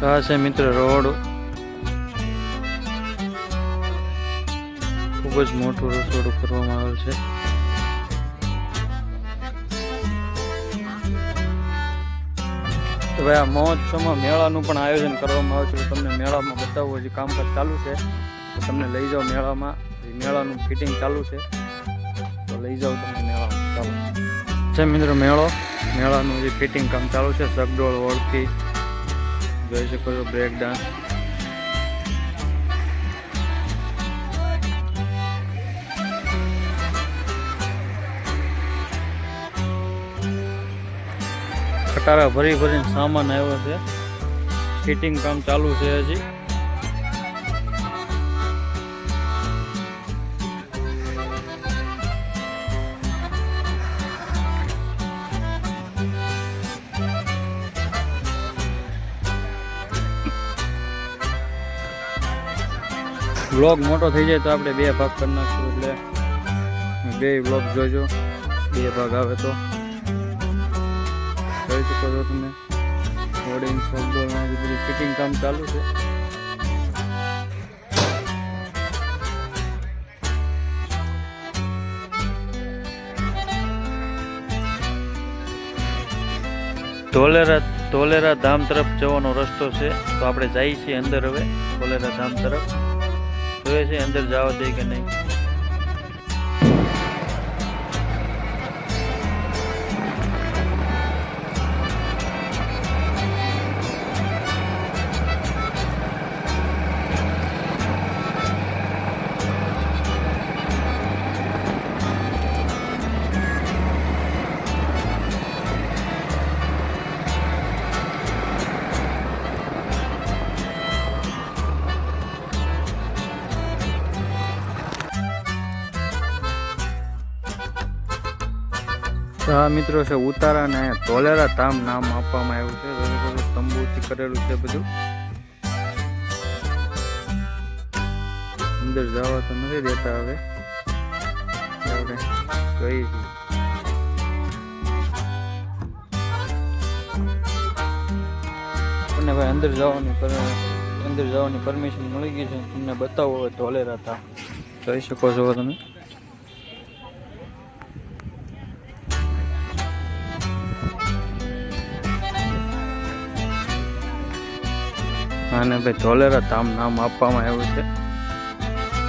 આ છે મિત્ર રોડ, ખૂબ જ મોટું રસોડું કરવામાં આવેલ છે. તો ભાઈ આ મહોત્સવમાં મેળાનું પણ આયોજન કરવામાં આવે છે. તમને મેળામાં બતાવવું, હજી કામકાજ ચાલુ છે તો તમને લઈ જાઓ મેળામાં. મેળાનું ફિટિંગ ચાલુ છે તો લઈ જાઓ તમને મેળામાં. ચાલો છે મિત્રો મેળાનું જે ફિટિંગ કામ ચાલુ છે. સગડોળ ઓળખી જોઈ શકો છો, બ્રેક ડાન્સ. ખટારા ભરીને સામાન આવ્યો છે. ફિટિંગ કામ ચાલુ છે હજી. વ્લોગ મોટો થઈ જાય તો આપણે 2 ભાગ કરી નાખશું, એટલે 2 વ્લોગ જોજો. 2 ભાગ આવે તો જોઈ શકો છો તમે. હોર્ડિંગ સગડોળમાં બધું ફિટિંગ કામ ચાલુ છે. ધોલેરા ધામ તરફ જવાનો રસ્તો છે તો આપણે જઈએ છીએ અંદર. હવે ધોલેરા ધામ તરફ જોઈએ છે અંદર જવા દે કે નહીં. હા મિત્રો છે ઉતારા ને ધોલેરા ધામ નામ આપવામાં આવ્યું છે. તંબુથી કરેલું છે બધું. અંદર જવા તો નથી દેતા. હવે આપણે કઈ તમને ભાઈ અંદર જવાની પરમિશન મળી ગઈ છે. તમને બતાવો હવે ધોલેરા ધામ જોઈ શકો છો તમે. અને ભાઈ ધોલેરા ધામ નામ આપવામાં આવ્યું છે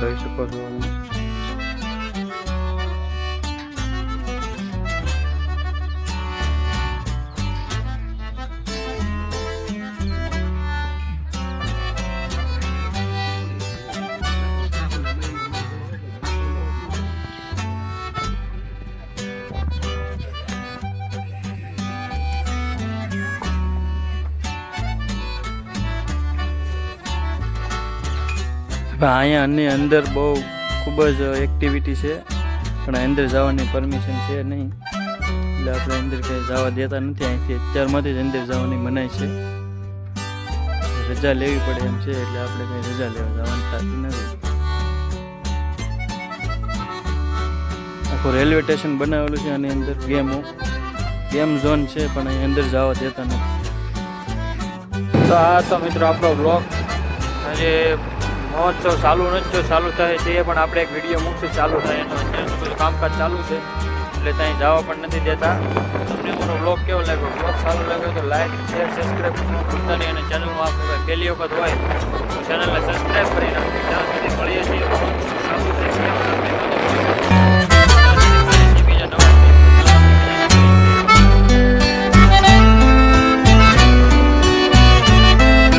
જોઈ શકો છો. અહીંયાની અંદર બહુ ખૂબ જ એક્ટિવિટી છે, પણ અંદર જવાની પરમિશન છે નહીં, એટલે આપણે અંદર કંઈ જવા દેતા નથી. અહીંથી અત્યારમાંથી જ અંદર જવાની મનાય છે. રજા લેવી પડે એમ છે, એટલે આપણે કંઈ રજા લેવા જવાની થતી નથી. આખું રેલવે સ્ટેશન બનાવેલું છે અને અંદર ગેમ ઝોન છે, પણ અહીં અંદર જવા દેતા નથી. તો આ તો મિત્રો આપણો બ્લોગ આજે મહોત્સવ ચાલુ થાય તે પણ આપણે એક વિડીયો મૂકશું. ચાલુ થાય એનો અત્યારે બધું કામકાજ ચાલુ છે, એટલે ત્યાં જવા પણ નથી દેતા. તમને અમારો બ્લોગ કેવો લાગ્યો? બ્લોગ સારો લાગ્યો તો લાઈક, શેર, સબસ્ક્રાઈબ કરવાનું ભૂલતા નહીં. અને ચેનલમાં આપણે પહેલી વખત હોય તો ચેનલને સબસ્ક્રાઈબ